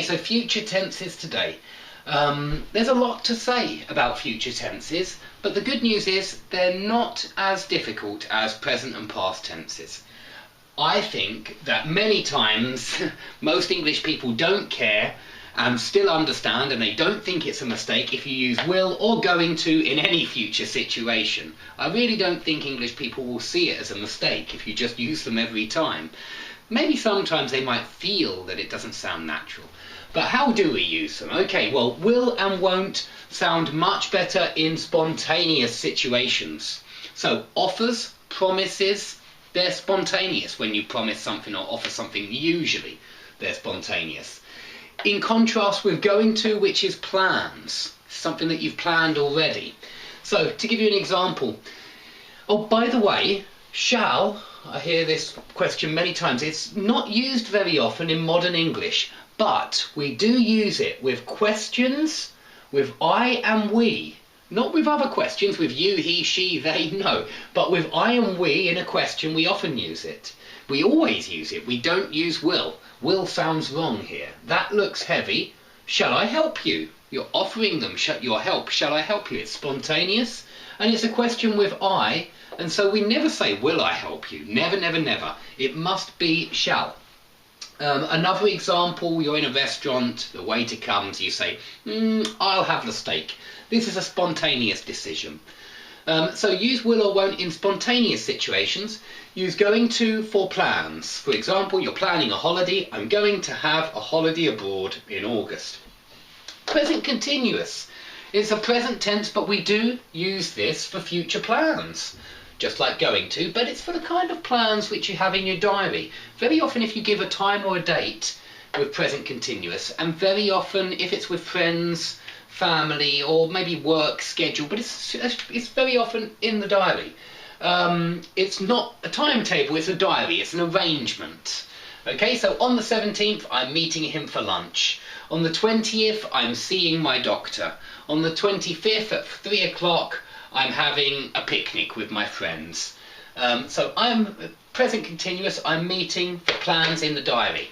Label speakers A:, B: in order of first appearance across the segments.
A: So future tenses today. There's a lot to say about future tenses, but the good news is they're not as difficult as present and past tenses. I think that many times most English people don't care and still understand, and they don't think it's a mistake if you use will or going to in any future situation. I really don't think English people will see it as a mistake if you just use them every time. Maybe sometimes they might feel that it doesn't sound natural. But how do we use them? Okay, well, will and won't sound much better in spontaneous situations. So offers, promises, they're spontaneous. When you promise something or offer something, usually they're spontaneous. In contrast with going to, which is plans, something that you've planned already. So to give you an example, oh, by the way, shall, I hear this question many times, it's not used very often in modern English, but we do use it with questions, with I and we. Not with other questions, with you, he, she, they, no. But with I and we in a question, we often use it. We always use it. We don't use will. Will sounds wrong here. That looks heavy. Shall I help you? You're offering them your help. Shall I help you? It's spontaneous. And it's a question with I. And so we never say, will I help you? Never, never, never. It must be shall. Another example, you're in a restaurant, the waiter comes, you say, I'll have the steak. This is a spontaneous decision. So use will or won't in spontaneous situations. Use going to for plans. For example, you're planning a holiday. I'm going to have a holiday abroad in August. Present continuous. It's a present tense, but we do use this for future plans. Just like going to, but it's for the kind of plans which you have in your diary. Very often if you give a time or a date with present continuous, and very often if it's with friends, family, or maybe work schedule, but it's very often in the diary. It's not a timetable, it's a diary, it's an arrangement. Okay, so on the 17th I'm meeting him for lunch. On the 20th I'm seeing my doctor. On the 25th at 3 o'clock I'm having a picnic with my friends. So I'm present continuous, I'm meeting for plans in the diary.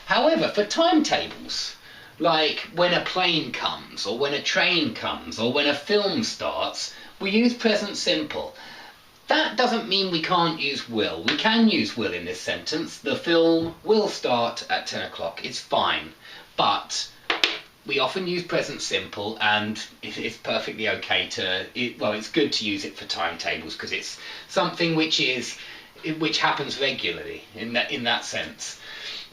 A: However, for timetables, like when a plane comes, or when a train comes, or when a film starts, we use present simple. That doesn't mean we can't use will. We can use will in this sentence. The film will start at 10 o'clock. It's fine. But we often use present simple, and it's perfectly okay to, it's good to use it for timetables because it's something which happens regularly in that sense.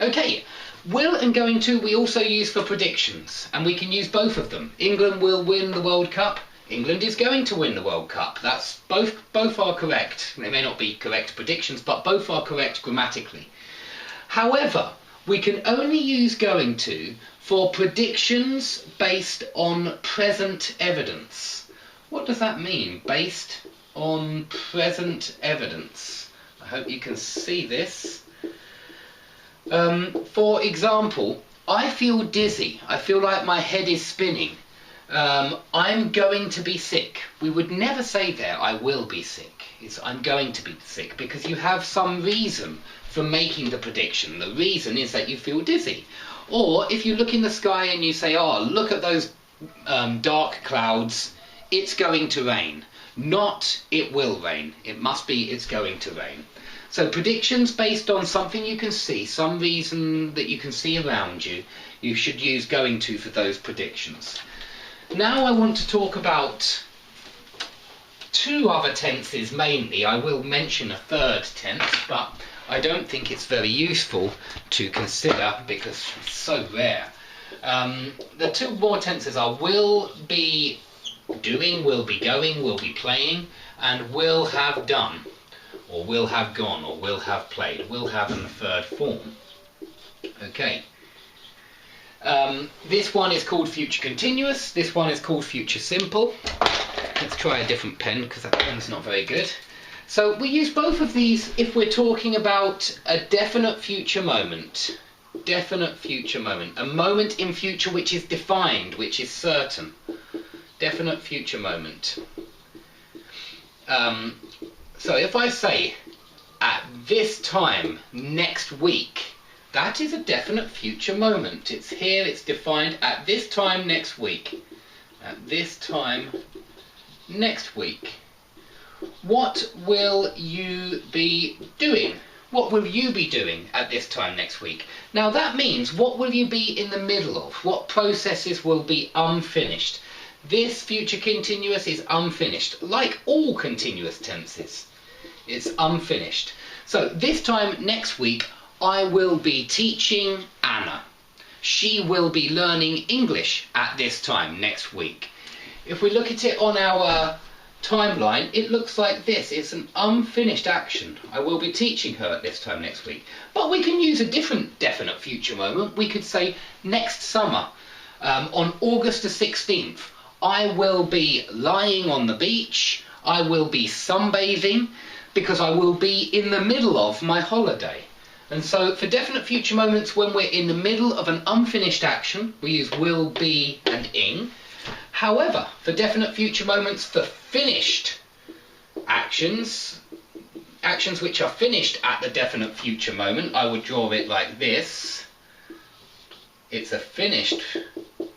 A: Okay, will and going to we also use for predictions, and we can use both of them. England will win the World Cup. England is going to win the World Cup. That's both are correct. They may not be correct predictions, but both are correct grammatically. However, we can only use going to for predictions based on present evidence. What does that mean? Based on present evidence. I hope you can see this. For example, I feel dizzy. I feel like my head is spinning. I'm going to be sick. We would never say there, I will be sick. It's I'm going to be sick, because you have some reason for making the prediction. The reason is that you feel dizzy. Or if you look in the sky and you say, oh, look at those dark clouds, it's going to rain. Not it will rain. It must be it's going to rain. So predictions based on something you can see, some reason that you can see around you, you should use going to for those predictions. Now I want to talk about two other tenses mainly. I will mention a third tense, but I don't think it's very useful to consider because it's so rare. The two more tenses are will be doing, will be going, will be playing, and will have done, or will have gone, or will have played. Will have in the third form. Okay. This one is called future continuous, this one is called future simple. Let's try a different pen because that pen's not very good. So we use both of these if we're talking about a definite future moment. Definite future moment. A moment in future which is defined, which is certain. Definite future moment. So if I say at this time next week, That is a definite future moment. It's here, it's defined at this time next week. At this time next week. What will you be doing? What will you be doing at this time next week? Now that means, what will you be in the middle of? What processes will be unfinished? This future continuous is unfinished, like all continuous tenses. It's unfinished. So this time next week, I will be teaching Anna. She will be learning English at this time next week. If we look at it on our timeline, it looks like this. It's an unfinished action. I will be teaching her at this time next week. But we can use a different definite future moment. We could say next summer, on August the 16th, I will be lying on the beach. I will be sunbathing because I will be in the middle of my holiday. And so for definite future moments, when we're in the middle of an unfinished action, we use will, be and ing. However, for definite future moments, for finished actions which are finished at the definite future moment, I would draw it like this. It's a finished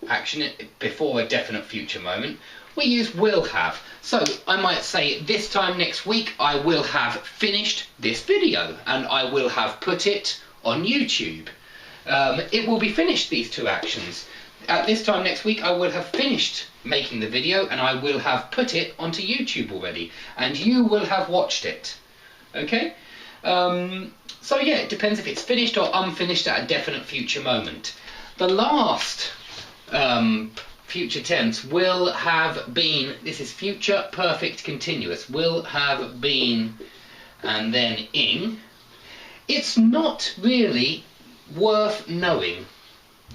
A: action before a definite future moment. We use will have. So I might say this time next week I will have finished this video and I will have put it on YouTube. It will be finished, these two actions. At this time next week I will have finished making the video and I will have put it onto YouTube already, and you will have watched it. Okay? So yeah, it depends if it's finished or unfinished at a definite future moment. The last future tense, will have been, this is future perfect continuous, will have been and then ing. It's not really worth knowing.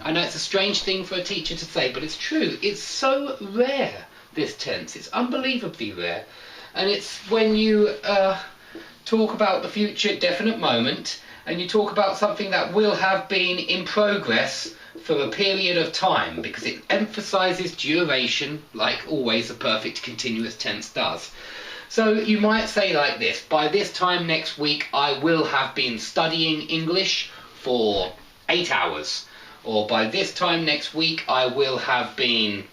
A: I know it's a strange thing for a teacher to say, but it's true. It's so rare, this tense. It's unbelievably rare. And it's when you talk about the future definite moment, and you talk about something that will have been in progress for a period of time, because it emphasizes duration, like always a perfect continuous tense does. So you might say like this: by this time next week I will have been studying English for 8 hours. Or by this time next week I will have been,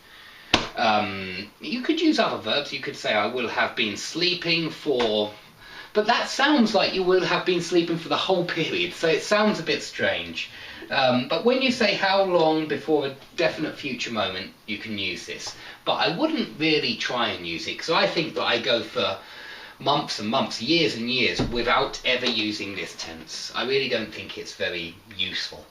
A: you could use other verbs. You could say I will have been sleeping for, but that sounds like you will have been sleeping for the whole period, so it sounds a bit strange. But when you say how long before a definite future moment, you can use this. But I wouldn't really try and use it, because I think that I go for months and months, years and years without ever using this tense. I really don't think it's very useful.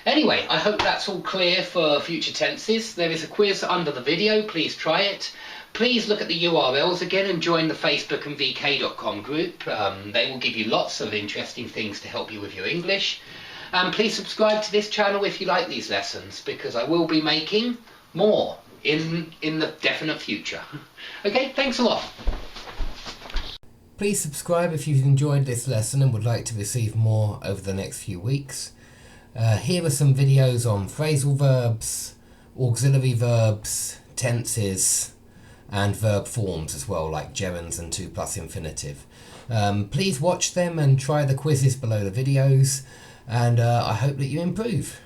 A: Anyway, I hope that's all clear for future tenses. There is a quiz under the video, please try it. Please look at the URLs again and join the Facebook and VK.com group. They will give you lots of interesting things to help you with your English. And please subscribe to this channel if you like these lessons, because I will be making more in the definite future. Okay, thanks a lot. Please subscribe if you've enjoyed this lesson and would like to receive more over the next few weeks. Here are some videos on phrasal verbs, auxiliary verbs, tenses, and verb forms as well, like gerunds and 2+ infinitive. Please watch them and try the quizzes below the videos, and I hope that you improve.